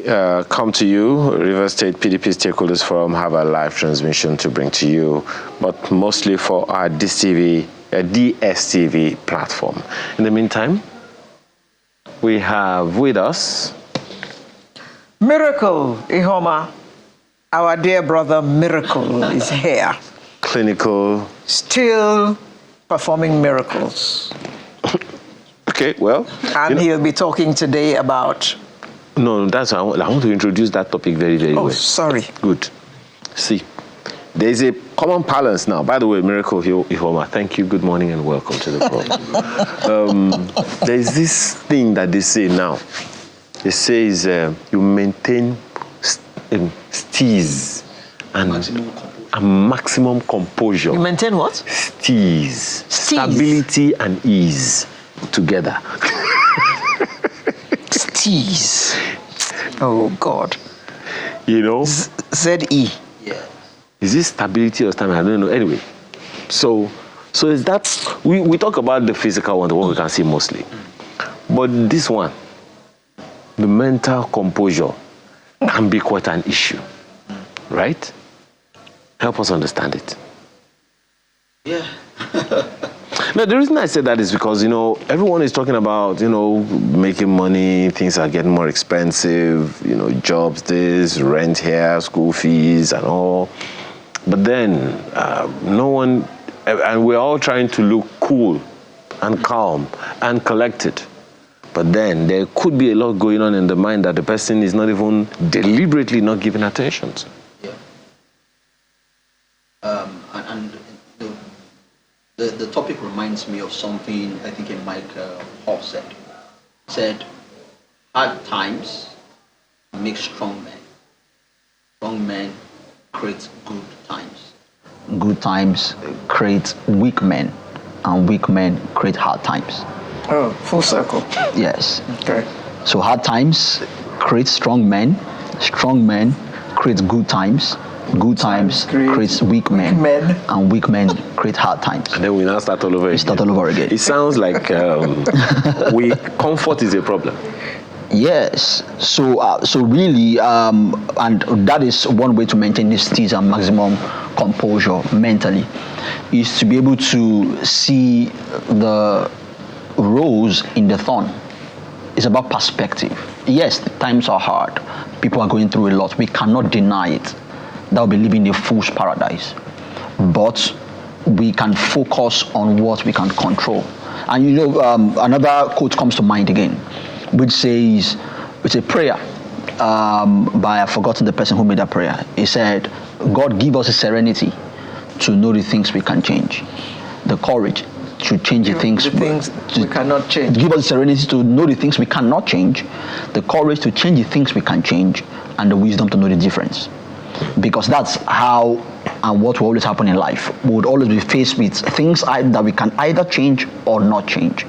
come to you. River State PDP Stakeholders Forum have a live transmission to bring to you, but mostly for our DSTV platform. In the meantime, we have with us Miracle Ihoma. Our dear brother Miracle is here. Clinical. Still performing miracles. Okay, well. And he'll be talking today about... No, I want to introduce that topic very, very well. Oh, sorry. Good. See, there's a common balance now. By the way, Miracle Ihoma, thank you. Good morning and welcome to the program. There's this thing that they say now. It says you maintain steeze and maximum composure. You maintain what? Steeze. Stability and ease together. Steeze. Oh, God. You know? Z-E. Yeah. Is this stability or stamina? I don't know. Anyway, so is that... We talk about the physical one, the one we can see mostly. But this one, the mental composure can be quite an issue, right? Help us understand it. Yeah. Now, the reason I said that is because, everyone is talking about, making money, things are getting more expensive, jobs this, rent here, school fees and all. But then no one, and we're all trying to look cool and calm and collected. But then there could be a lot going on in the mind that the person is not even deliberately not giving attention to. Yeah. And the topic reminds me of something I think Mike Hall said. He said, hard times make strong men. Strong men create good times. Good times create weak men, and weak men create hard times. Oh, full circle. Yes. Okay. So hard times create strong men create good times creates weak men, and weak men create hard times. And then we now start all over again. Start all over again. It sounds like comfort is a problem. Yes. So really, and that is one way to maintain this steeze and maximum composure mentally, is to be able to see the rose in the thorn. It's about perspective. Yes, times are hard. People are going through a lot. We cannot deny it. That will be living a fool's paradise. But we can focus on what we can control. And another quote comes to mind again, which says, it's a prayer by, I've forgotten the person who made that prayer. He said, God, give us a serenity to know the things we can change, the courage to change the things we cannot change. Give us serenity to know the things we cannot change, the courage to change the things we can change, and the wisdom to know the difference. Because that's how and what will always happen in life. We would always be faced with things that we can either change or not change.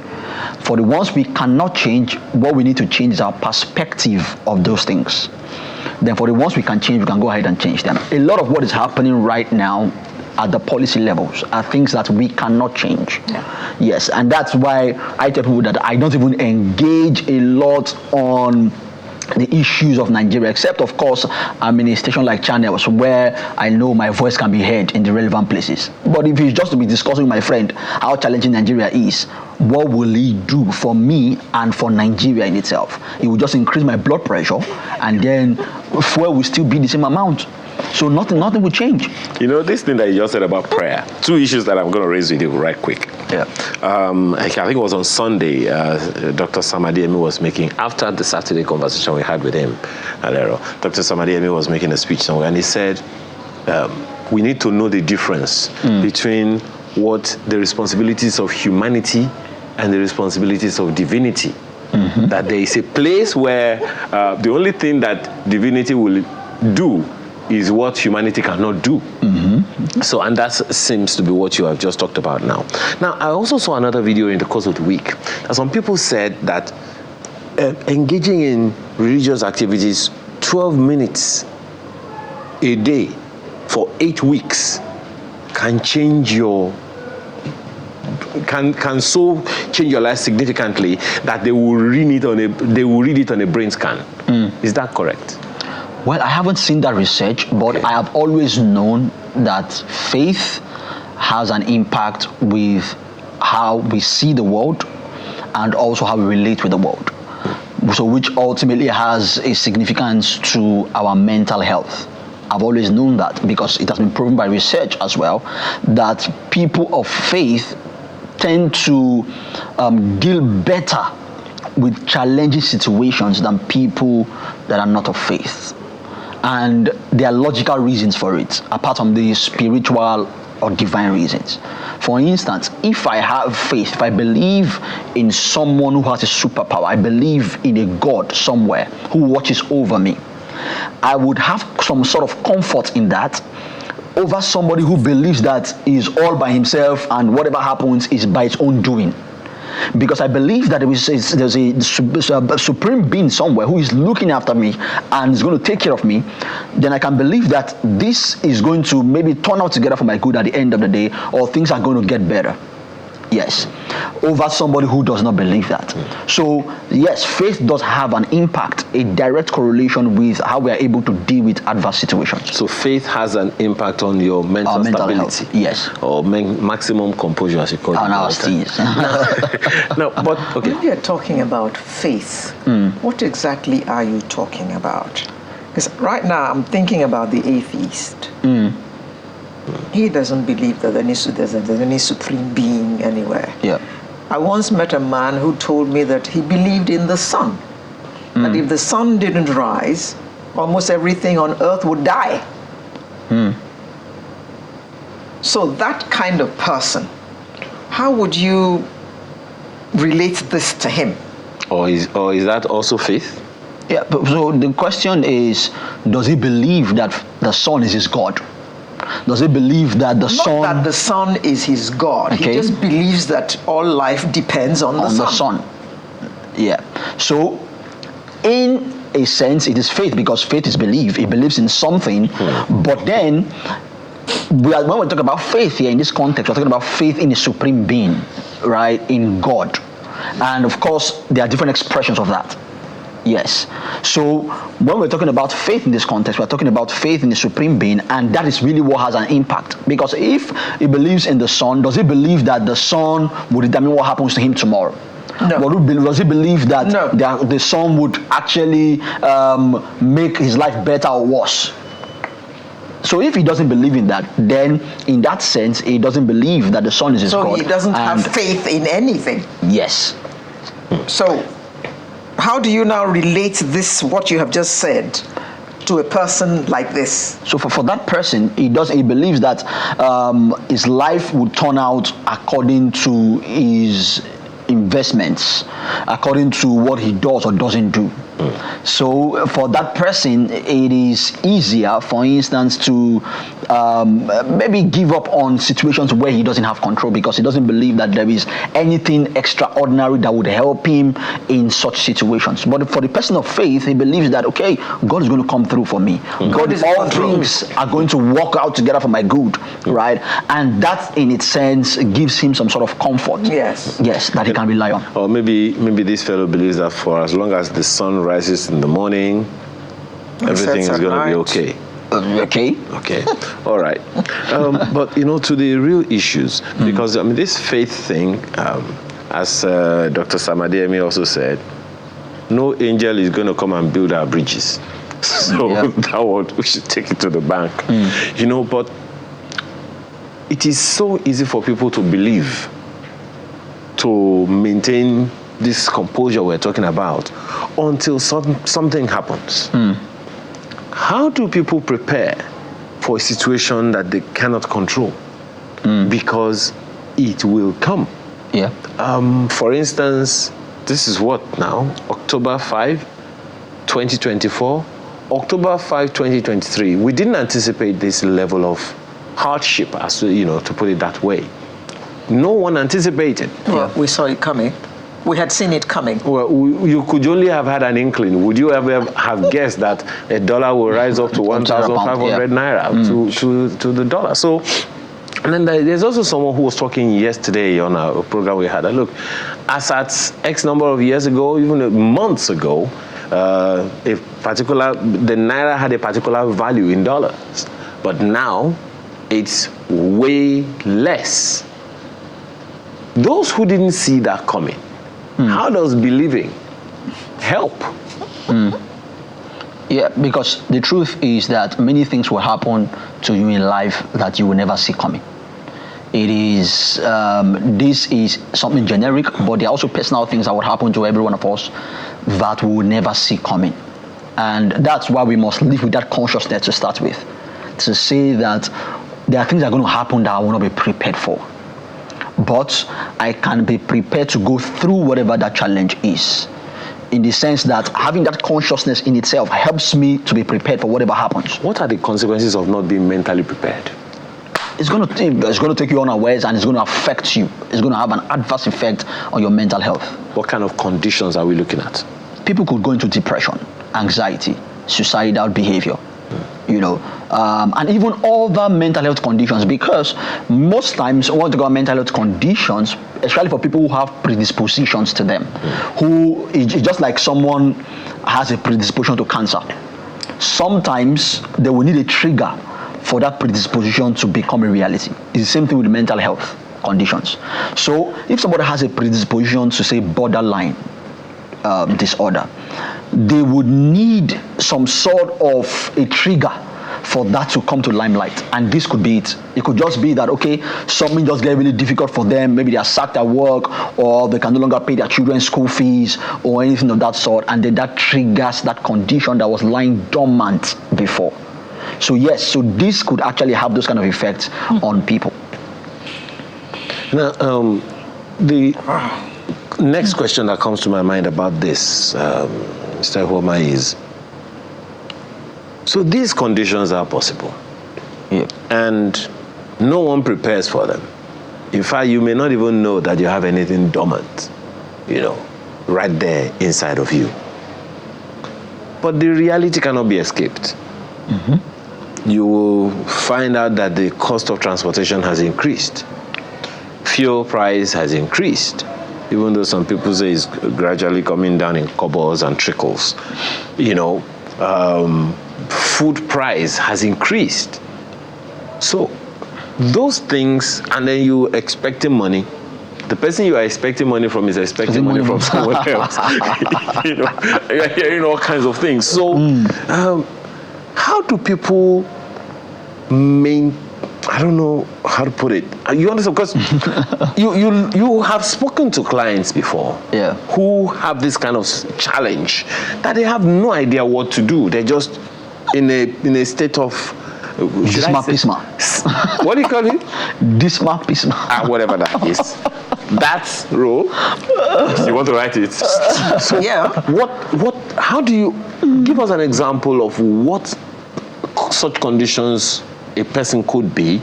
For the ones we cannot change, what we need to change is our perspective of those things. Then for the ones we can change, we can go ahead and change them. A lot of what is happening right now at the policy levels are things that we cannot change. Yeah. Yes, and that's why I tell people that I don't even engage a lot on the issues of Nigeria, except of course I'm in a station like Channels where I know my voice can be heard in the relevant places. But if it's just to be discussing with my friend how challenging Nigeria is, what will he do for me and for Nigeria in itself? It will just increase my blood pressure, and then fuel will still be the same amount. So nothing will change. This thing that you just said about prayer, two issues that I'm going to raise with you right quick. Yeah. I think it was on Sunday, Dr. Samadiemi was making, after the Saturday conversation we had with him, Dr. Samadiemi was making a speech somewhere, and he said, we need to know the difference between what the responsibilities of humanity and the responsibilities of divinity. Mm-hmm. That there is a place where the only thing that divinity will do is what humanity cannot do. Mm-hmm. So, and that seems to be what you have just talked about now. Now, I also saw another video in the course of the week. Some people said that engaging in religious activities 12 minutes a day for 8 weeks can change your can so change your life significantly that they will read it on a brain scan. Is that correct? Well, I haven't seen that research, but I have always known that faith has an impact with how we see the world and also how we relate with the world. So which ultimately has a significance to our mental health. I've always known that because it has been proven by research as well that people of faith tend to deal better with challenging situations than people that are not of faith. And there are logical reasons for it, apart from the spiritual or divine reasons. For instance, if I have faith, if I believe in someone who has a superpower, I believe in a God somewhere who watches over me, I would have some sort of comfort in that over somebody who believes that he is all by himself and whatever happens is by its own doing. Because I believe that there's a supreme being somewhere who is looking after me and is going to take care of me, then I can believe that this is going to maybe turn out together for my good at the end of the day, or things are going to get better. Yes, over somebody who does not believe that. So yes, faith does have an impact, a direct correlation with how we are able to deal with adverse situations. So faith has an impact on your mental stability. Health. Yes. Or maximum composure, as you call it. On our steeds. No, but okay. When you're talking about faith, what exactly are you talking about? Because right now I'm thinking about the atheist. He doesn't believe that there's any supreme being anywhere. Yeah. I once met a man who told me that he believed in the sun. That if the sun didn't rise, almost everything on earth would die. So that kind of person, how would you relate this to him? Or is that also faith? Yeah, so the question is, does he believe that the sun is his God? Does he believe that the sun... Not that the sun is his God. Okay. He just believes that all life depends on the sun. Yeah. So, in a sense, it is faith, because faith is belief. He believes in something. But then, when we talk about faith here in this context, we're talking about faith in a supreme being, right? In God. And of course, there are different expressions of that. Yes. So when we're talking about faith in this context, we're talking about faith in the supreme being, and that is really what has an impact. Because if he believes in the sun, does he believe that the sun will determine what happens to him tomorrow? No. But does he believe that No. the sun would actually make his life better or worse? So if he doesn't believe in that, then in that sense, he doesn't believe that the sun is his God. So he doesn't have faith in anything. Yes. So how do you now relate this, what you have just said, to a person like this? So for that person, he believes that his life would turn out according to his investments, according to what he does or doesn't do. So for that person, it is easier, for instance, to maybe give up on situations where he doesn't have control, because he doesn't believe that there is anything extraordinary that would help him in such situations. But for the person of faith, he believes that, okay, God is going to come through for me. God is all things are going to work out together for my good, right? And that in its sense gives him some sort of comfort. Yes. Yes, that he can rely on. Or maybe this fellow believes that for as long as the sun rises in the morning, everything is going to be okay. Okay. All right. But to the real issues, because this faith thing, as Dr. Samademi also said, no angel is going to come and build our bridges. So we should take it to the bank. But it is so easy for people to believe, to maintain this composure we're talking about, until something happens. How do people prepare for a situation that they cannot control? Because it will come. Yeah. For instance, this is what now? October 5, 2024. October 5, 2023. We didn't anticipate this level of hardship, as to put it that way. No one anticipated. Well, we saw it coming. We had seen it coming. Well, you could only have had an inkling. Would you ever have guessed that a dollar will rise up to 1,500 naira to the dollar? So And then there's also someone who was talking yesterday on a program we had. That, look, as at X number of years ago, even months ago, the naira had a particular value in dollars, but now it's way less. Those who didn't see that coming, how does believing help? Yeah, because the truth is that many things will happen to you in life that you will never see coming. It is, this is something generic, but there are also personal things that would happen to every one of us that we will never see coming. And that's why we must live with that consciousness to start with. To say that there are things that are going to happen that I will not be prepared for. But I can be prepared to go through whatever that challenge is. In the sense that having that consciousness in itself helps me to be prepared for whatever happens. What are the consequences of not being mentally prepared? It's going to take you unawares, and it's going to affect you. It's going to have an adverse effect on your mental health. What kind of conditions are we looking at? People could go into depression, anxiety, suicidal behavior, and even other mental health conditions, because most times when we talk about mental health conditions, especially for people who have predispositions to them, who it's just like someone has a predisposition to cancer. Sometimes they will need a trigger for that predisposition to become a reality. It's the same thing with mental health conditions. So if somebody has a predisposition to, say, borderline disorder, they would need some sort of a trigger for that to come to limelight. And this could be it. It could just be that, okay, something just get really difficult for them. Maybe they are sacked at work, or they can no longer pay their children's school fees, or anything of that sort. And then that triggers that condition that was lying dormant before. So yes, so this could actually have those kind of effects on people. Now, the next question that comes to my mind about this, Mr. Homa, is, so these conditions are possible, and no one prepares for them. In fact, you may not even know that you have anything dormant, right there inside of you. But the reality cannot be escaped. You will find out that the cost of transportation has increased. Fuel price has increased, even though some people say it's gradually coming down in cobbles and trickles. Food price has increased. So those things, and then you expecting money. The person you are expecting money from is expecting money from someone else. You're hearing all kinds of things. So how do people I don't know how to put it. You understand? Because you have spoken to clients before who have this kind of challenge that they have no idea what to do. They're just in a state of Disma pisma. What do you call it? Disma pisma. Whatever that is. That's role. You want to write it? So how do you give us an example of what such conditions a person could be,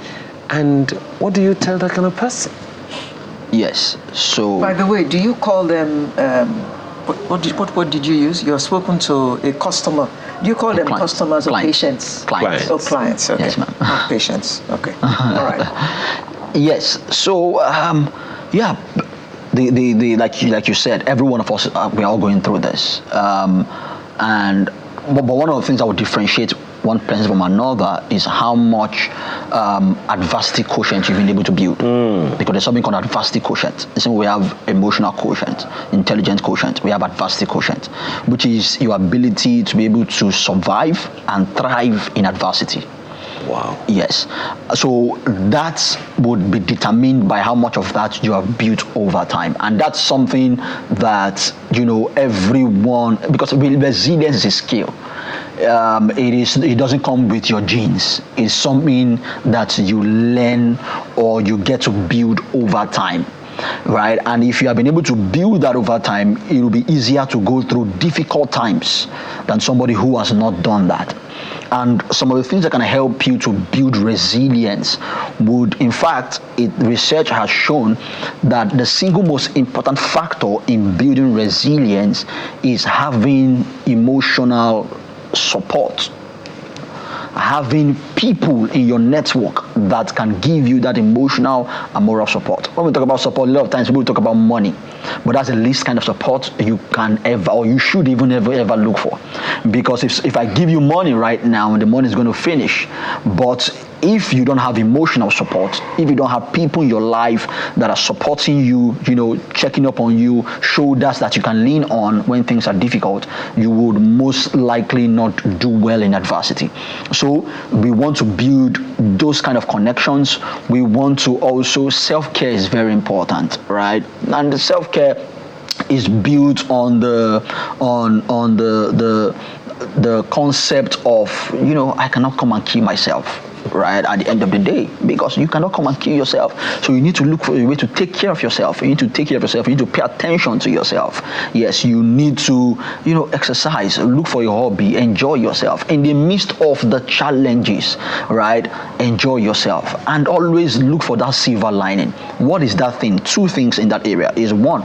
and what do you tell that kind of person? Yes. So, by the way, do you call them what did you use? You're spoken to a customer. Do you call them customers or patients? Clients. Oh, clients. Okay. Yes, ma'am. Not patients. Okay. All right. Yes. So, the like you said, every one of us we're all going through this, but one of the things that would differentiate one person from another is how much adversity quotient you've been able to build. Because there's something called adversity quotient. The same way we have emotional quotient, intelligence quotient, we have adversity quotient, which is your ability to be able to survive and thrive in adversity. Wow. Yes. So that would be determined by how much of that you have built over time. And that's something that, everyone, because resilience is a skill. It doesn't come with your genes. It's something that you learn or you get to build over time, right? And if you have been able to build that over time, it will be easier to go through difficult times than somebody who has not done that. And some of the things that can help you to build resilience would, in fact, research has shown that the single most important factor in building resilience is having emotional support. having people in your network that can give you that emotional and moral support. When we talk about support, a lot of times people talk about money, but that's the least kind of support you can ever, or you should even ever look for. Because if I give you money right now, the money is going to finish. But if you don't have emotional support, if you don't have people in your life that are supporting you, checking up on you, shoulders that you can lean on when things are difficult, you would most likely not do well in adversity. So we want to build those kind of connections. We want to also, self-care is very important, right? And the self-care is built on the concept of, I cannot come and kill myself, right, at the end of the day, because you cannot come and kill yourself. So you need to look for a way to take care of yourself. You need to take care of yourself. You need to pay attention to yourself. Yes, you need to, exercise, look for your hobby, enjoy yourself. In the midst of the challenges, right, enjoy yourself. And always look for that silver lining. What is that thing? Two things in that area is, one,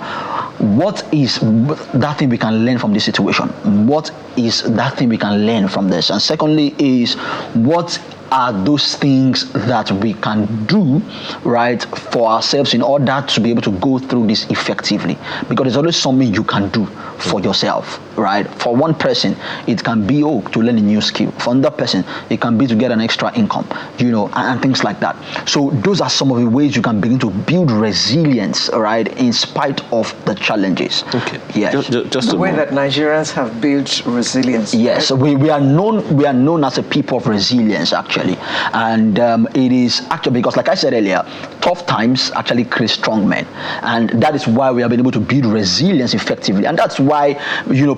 what is that thing we can learn from this situation? What is that thing we can learn from this? And secondly is, what are those things that we can do, right, for ourselves in order to be able to go through this effectively? Because there's always something you can do for yourself, right? For one person, it can be to learn a new skill. For another person, it can be to get an extra income, and things like that. So those are some of the ways you can begin to build resilience, right, in spite of the challenges. Okay. Yes. Just the way that Nigerians have built resilience. Yes, right? we are known as a people of resilience, actually. And it is actually because, like I said earlier, tough times actually create strong men, and that is why we have been able to build resilience effectively. And that's why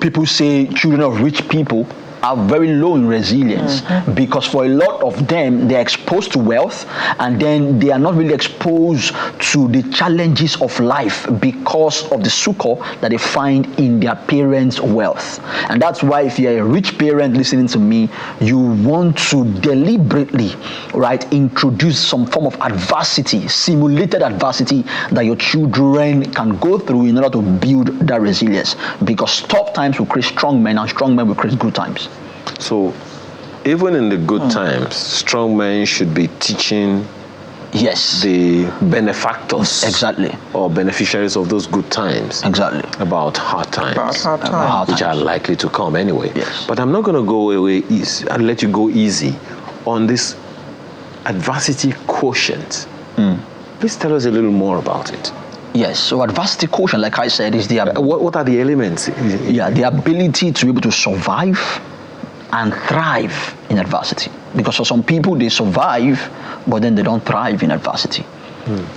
people say children of rich people are very low in resilience, because for a lot of them, they're exposed to wealth, and then they are not really exposed to the challenges of life because of the succor that they find in their parents' wealth. And that's why, if you're a rich parent listening to me, you want to deliberately, right, introduce some form of adversity, simulated adversity, that your children can go through in order to build that resilience. Because tough times will create strong men, and strong men will create good times. So, even in the good times, strong men should be teaching the benefactors, exactly, or beneficiaries of those good times, exactly, about hard times, which are likely to come anyway. Yes. But I'm not going to go away easy. I'll let you go easy on this adversity quotient. Please tell us a little more about it. Yes, so adversity quotient, like I said, is what are the elements? The ability to be able to survive and thrive in adversity. Because for some people, they survive, but then they don't thrive in adversity.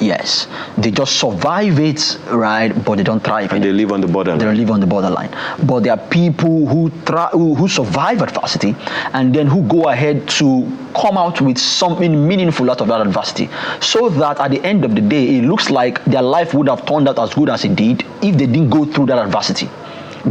Yes, they just survive it, right, but they don't thrive. And they live on the borderline. They live on the borderline. But there are people who survive adversity, and then who go ahead to come out with something meaningful out of that adversity, so that at the end of the day, it looks like their life would have turned out as good as it did if they didn't go through that adversity,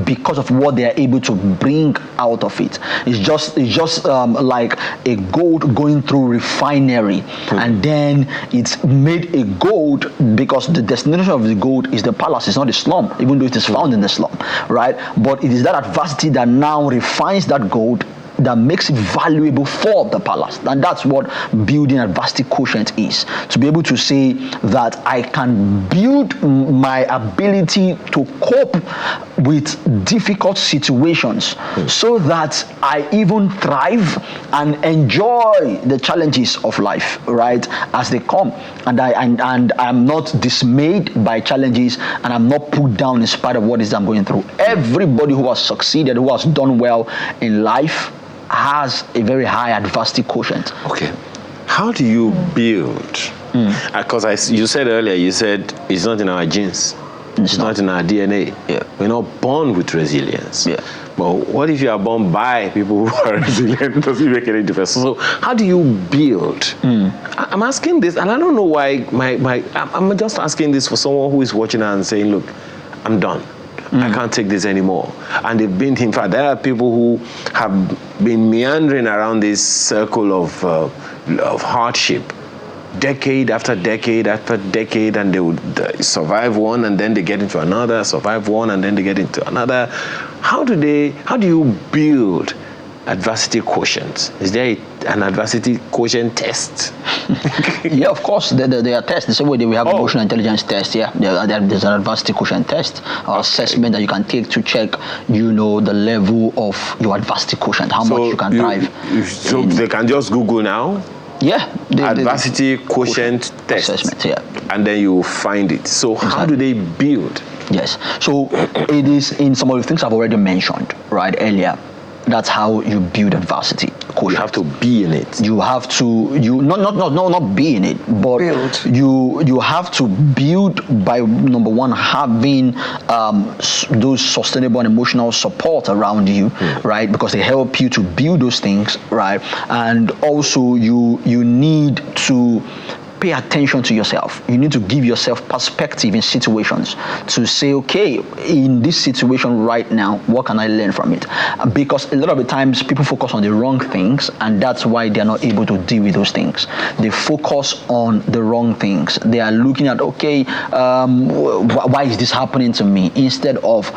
because of what they are able to bring out of it. It's just like a gold going through refinery, and then it's made a gold because the destination of the gold is the palace, it's not the slum, even though it is found in the slum, right? But it is that adversity that now refines that gold, that makes it valuable for the palace. And that's what building adversity quotient is. To be able to say that I can build my ability to cope with difficult situations, so that I even thrive and enjoy the challenges of life, right, as they come. And I'm not dismayed by challenges, and I'm not put down in spite of what it is I'm going through. Everybody who has succeeded, who has done well in life, has a very high adversity quotient. Okay. How do you build? Because you said earlier, it's not in our genes. It's not in our DNA. Yeah. We're not born with resilience. Yeah. But what if you are born by people who are resilient? It doesn't make any difference. So how do you build? I'm asking this, and I don't know why I'm just asking this for someone who is watching and saying, look, I'm done. I can't take this anymore. And they've been, in fact, there are people who have been meandering around this circle of hardship, decade after decade after decade, and they would survive one, and then they get into another, survive one, and then they get into another. How do you build adversity quotient? Is there a an adversity quotient test? Yeah, of course. There are tests. The same way that we have emotional intelligence tests. Yeah, there's an adversity quotient test or assessment that you can take to check, the level of your adversity quotient, how much you can thrive. So they can just Google now. Yeah, adversity quotient test assessment. Yeah, and then you find it. So how do they build? Yes. So it is in some of the things I've already mentioned right earlier. That's how you build adversity quotient. You have to be in it. You have to not be in it, but build. You have to build by number one, having those sustainable and emotional support around you, right? Because they help you to build those things, right? And also you need to pay attention to yourself. You need to give yourself perspective in situations to say, okay, in this situation right now, what can I learn from it? Because a lot of the times people focus on the wrong things, and that's why they're not able to deal with those things. They focus on the wrong things. They are looking at, okay, why is this happening to me? Instead of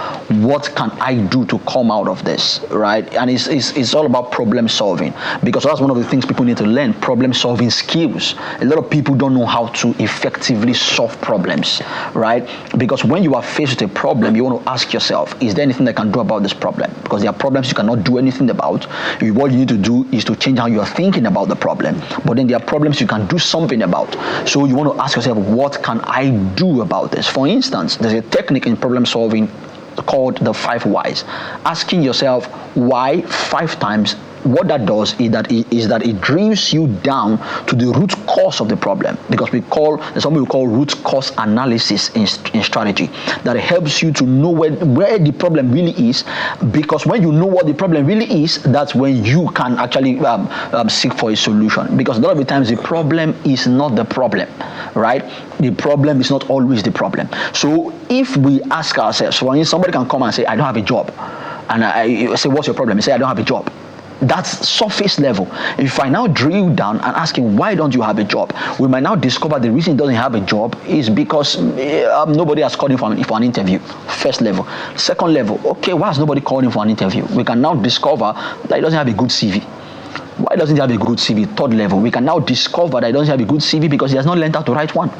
what can I do to come out of this, right? And it's all about problem solving, because that's one of the things people need to learn, problem solving skills. A lot of people don't know how to effectively solve problems, right? Because when you are faced with a problem, you want to ask yourself, is there anything I can do about this problem? Because there are problems you cannot do anything about. What you need to do is to change how you are thinking about the problem. But then there are problems you can do something about. So you want to ask yourself, what can I do about this? For instance, there's a technique in problem solving called the 5 whys. Asking yourself why 5 times. What that does is that it drills you down to the root cause of the problem, because there's something we call root cause analysis in strategy, that helps you to know where the problem really is. Because when you know what the problem really is, that's when you can actually seek for a solution. Because a lot of the times the problem is not the problem, right? The problem is not always the problem. So if we ask ourselves, when somebody can come and say, I don't have a job, and I say, what's your problem? You say, I don't have a job. That's surface level. If I now drill down and ask him, why don't you have a job? We might now discover the reason he doesn't have a job is because nobody has called him for an interview. First level. Second level, okay, why has nobody called him for an interview? We can now discover that he doesn't have a good CV. Why doesn't he have a good CV? Third level, we can now discover that he doesn't have a good CV because he has not learned how to write one,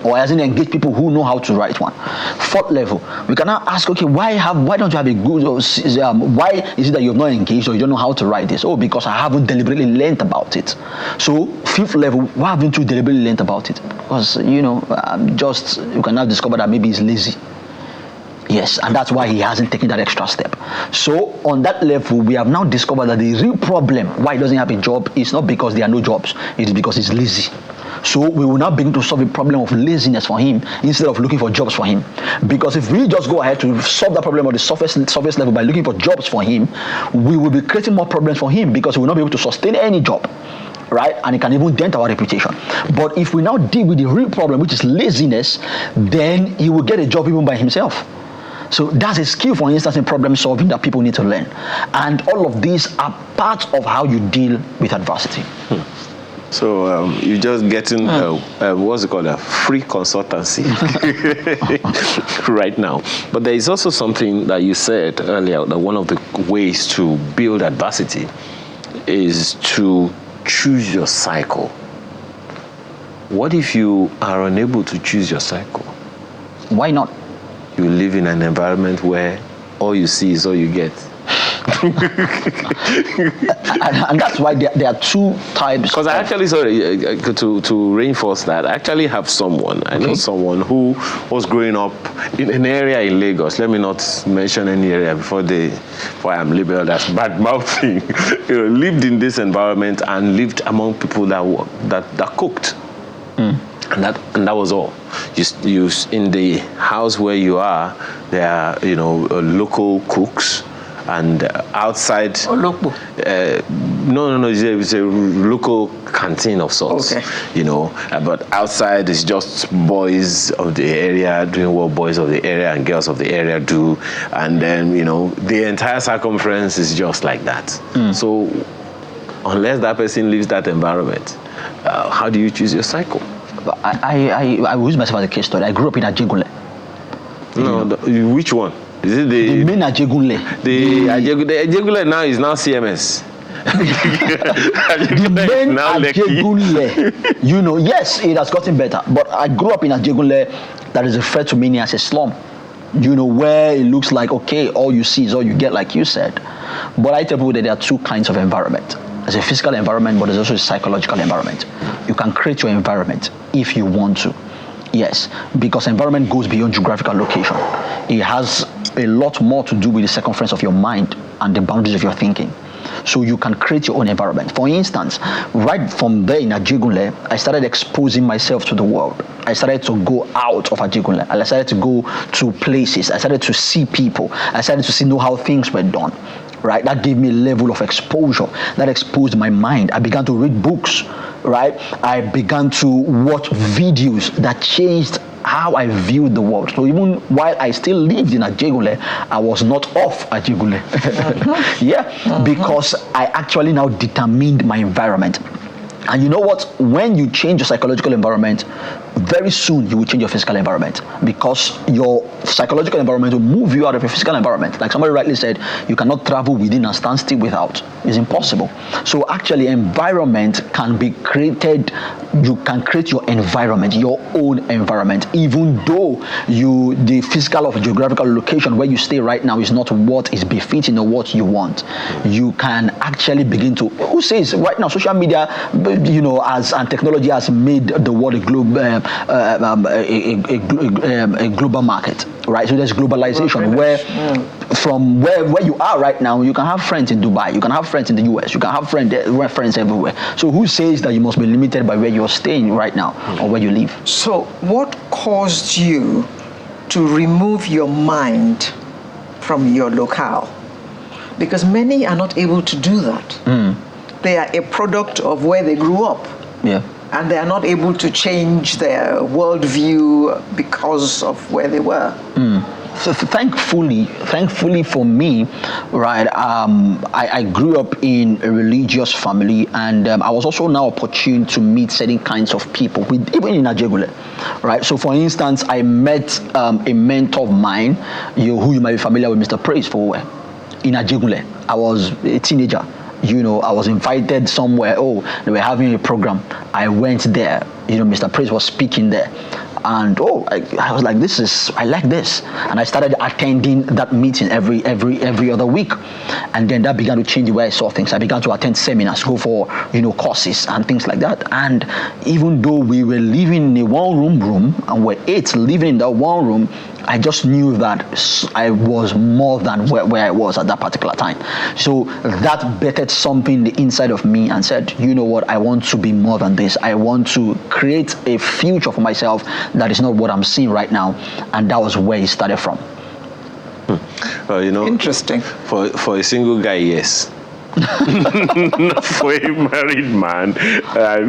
or hasn't engaged people who know how to write one. Fourth level, we can now ask, okay, why don't you have a good, why is it that you have not engaged or you don't know how to write this? Oh, because I haven't deliberately learned about it. So fifth level, why haven't you deliberately learned about it? Because, you can now discover that maybe he's lazy. Yes, and that's why he hasn't taken that extra step. So on that level, we have now discovered that the real problem why he doesn't have a job is not because there are no jobs, it is because he's lazy. So we will now begin to solve the problem of laziness for him instead of looking for jobs for him. Because if we just go ahead to solve the problem of the surface level by looking for jobs for him, we will be creating more problems for him, because we will not be able to sustain any job, right? And it can even dent our reputation. But if we now deal with the real problem, which is laziness, then he will get a job even by himself. So that's a skill, for instance, in problem solving that people need to learn. And all of these are part of how you deal with adversity. So you're just getting, what's it called, a free consultancy right now. But there is also something that you said earlier, that one of the ways to build adversity is to choose your cycle. What if you are unable to choose your cycle? Why not? You live in an environment where all you see is all you get. and that's why there are 2 types. Because I actually, to reinforce that, I actually have someone. I know someone who was growing up in an area in Lagos. Let me not mention any area before I'm labeled as bad mouthing. Lived in this environment and lived among people that cooked. And that was all. You in the house where you are, there are local cooks, and outside. Oh, local. No. It's a local canteen of sorts. Okay. But outside is just boys of the area doing what boys of the area and girls of the area do, and then the entire circumference is just like that. So unless that person leaves that environment, how do you choose your cycle? I will use myself as a case study. I grew up in Ajegunle. No, which one? Is it the main Ajegunle? The Ajegunle now is now CMS. The men Ajegunle, yes, it has gotten better. But I grew up in Ajegunle that is referred to many as a slum. Where it looks like, okay, all you see is all you get, like you said. But I tell people that there are two kinds of environment. There's a physical environment, but there's also a psychological environment. You can create your environment if you want to. Yes, because environment goes beyond geographical location. It has a lot more to do with the circumference of your mind and the boundaries of your thinking. So you can create your own environment. For instance, right from there in Ajegunle, I started exposing myself to the world. I started to go out of Ajegunle. I started to go to places. I started to see people. I started to know how things were done. Right? That gave me a level of exposure. That exposed my mind. I began to read books. Right? I began to watch videos that changed how I viewed the world. So even while I still lived in Ajegunle, I was not off Ajegunle. Because I actually now determined my environment. And you know what? When you change your psychological environment, very soon you will change your physical environment, because your psychological environment will move you out of your physical environment. Like somebody rightly said, you cannot travel within and stand still without. It's impossible. So actually, environment can be created. You can create your environment, your own environment, even though the physical or geographical location where you stay right now is not what is befitting or what you want. You can actually begin to. Who says right now social media, and technology has made the world a global market, right? So there's globalization where from where you are right now, you can have friends in Dubai, you can have friends in the US, you can have friends everywhere. So who says that you must be limited by where you're staying right now or where you live? So what caused you to remove your mind from your locale? Because many are not able to do that. They are a product of where they grew up. Yeah. And they are not able to change their worldview because of where they were. So thankfully for me, right, I grew up in a religious family, and I was also now opportune to meet certain kinds of people, even in Ajegunle, right? So for instance, I met a mentor of mine, who you might be familiar with, Mr. Praise for in Ajegunle. I was a teenager. I was invited somewhere. Oh, they were having a program. I went there. Mr. Praise was speaking there. And I was like, I like this. And I started attending that meeting every other week. And then that began to change the way I saw things. I began to attend seminars, go for, courses and things like that. And even though we were living in a one-room and we're 8 living in that one room, I just knew that I was more than where I was at that particular time. So that bettered something in the inside of me and said, you know what, I want to be more than this. I want to create a future for myself that is not what I'm seeing right now. And that was where it started from. Well, interesting. For a single guy, yes. Not for a married man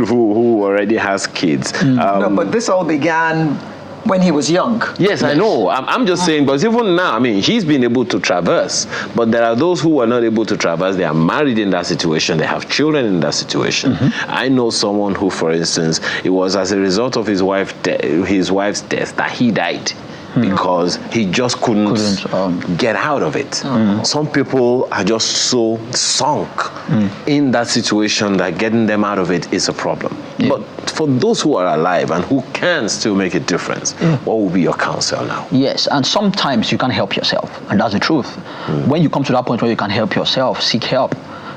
who already has kids. No, but this all began when he was young. Yes, I know. I'm just saying, but even now, he's been able to traverse. But there are those who are not able to traverse. They are married in that situation. They have children in that situation. I know someone who, for instance, it was as a result of his wife's death that he died. Because he just couldn't get out of it. Some people are just so sunk in that situation that getting them out of it is a problem. But for those who are alive and who can still make a difference, what will be your counsel now? Yes, and sometimes you can't help yourself, and that's the truth. When you come to that point where you can help yourself, seek help.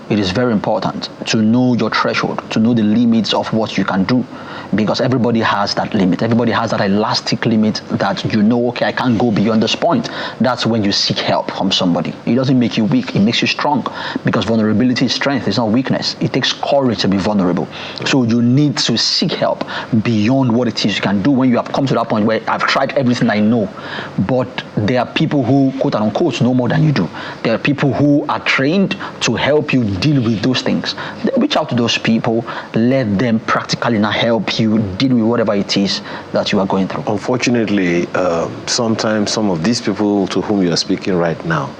It is very important to know your threshold, to know the limits of what you can do, because everybody has that limit. Everybody has that elastic limit that okay, I can't go beyond this point. That's when you seek help from somebody. It doesn't make you weak, it makes you strong, because vulnerability is strength, it's not weakness. It takes courage to be vulnerable. So you need to seek help beyond what it is you can do when you have come to that point where I've tried everything I know, but there are people who, quote unquote, know more than you do. There are people who are trained to help you deal with those things. Then reach out to those people, let them practically now help you deal with whatever it is that you are going through. Unfortunately, sometimes some of these people to whom you are speaking right now,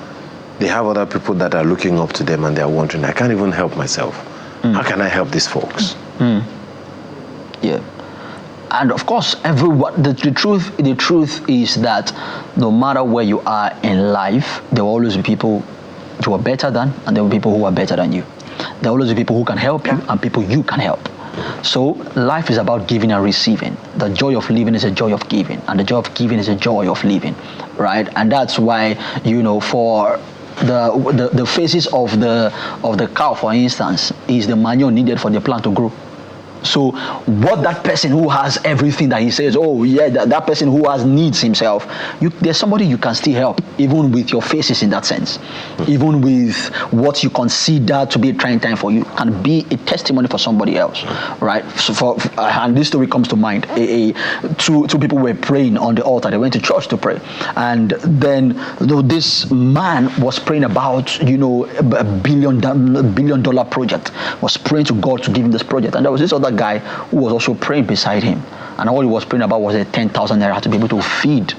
they have other people that are looking up to them and they are wondering, I can't even help myself. How can I help these folks? Yeah. And of course, the truth is that no matter where you are in life, there will always be people who are better than, and there will be people who are better than you. There will always be people who can help you and people you can help. So life is about giving and receiving. The joy of living is a joy of giving, and the joy of giving is a joy of living, right? And that's why, for the phases of the cow, for instance, is the manure needed for the plant to grow. So what that person who has everything that he says, oh yeah, that person who has needs himself, there's somebody you can still help, even with your faces in that sense, even with what you consider to be a trying time for you, can be a testimony for somebody else, right? So and this story comes to mind. Two people were praying on the altar. They went to church to pray, and then this man was praying about, a $1 billion project, was praying to God to give him this project, and there was this other guy who was also praying beside him, and all he was praying about was a 10,000 naira to be able to feed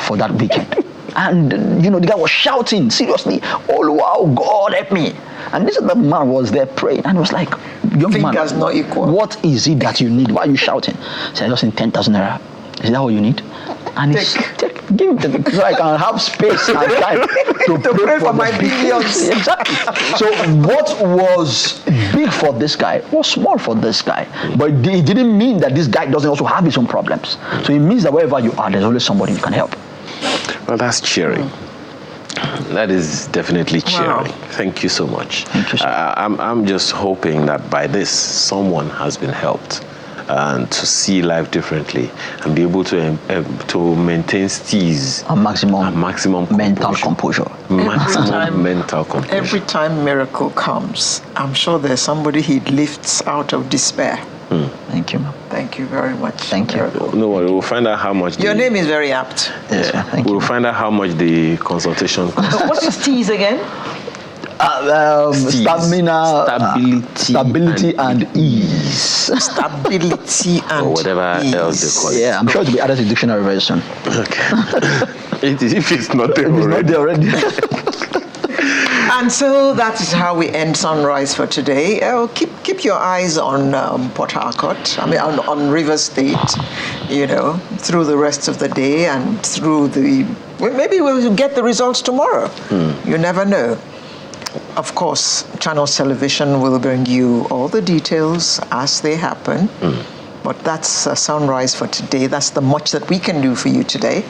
for that weekend. And the guy was shouting seriously, oh wow, God help me. And this other man was there praying, and was like, young man, not equal. What is it that you need? Why are you shouting? He said, I just need 10,000 naira. Is that all you need? And give him the, so I can have space and time to pray for my billions. Exactly. So what was big for this guy was small for this guy, but it didn't mean that this guy doesn't also have his own problems. So it means that wherever you are, there's always somebody you can help. Well, that's cheering. That is definitely cheering. Wow. Thank you so much. Thank you, sir. I'm just hoping that by this, someone has been helped. And to see life differently and be able to maintain steeze a maximum mental composure. Maximum mental composure. Every time miracle comes, I'm sure there's somebody he lifts out of despair. Thank you, ma'am. Thank you very much. Thank you. No worry, we'll find out how much. Your name is very apt. Yes, thank you. We'll find out how much the consultation costs. What is steeze again? Stamina, stability and ease. Stability and or whatever ease. else they call it. Yeah, I'm sure it'll be added to the dictionary very soon. Okay. If it's not there It's not there already. And so that is how we end Sunrise for today. Keep your eyes on Port Harcourt, on River State, through the rest of the day and through maybe we'll get the results tomorrow. You never know. Of course, Channels Television will bring you all the details as they happen. But that's a Sunrise for today. That's the much that we can do for you today.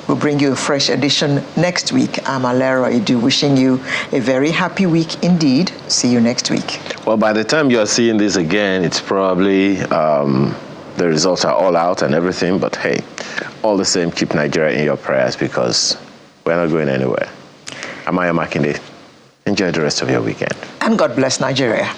We'll bring you a fresh edition next week. I'm Alera Edu, wishing you a very happy week indeed. See you next week. Well, by the time you're seeing this again, it's probably the results are all out and everything. But hey, all the same, keep Nigeria in your prayers because we're not going anywhere. I'm Aya Makinde. Enjoy the rest of your weekend. And God bless Nigeria.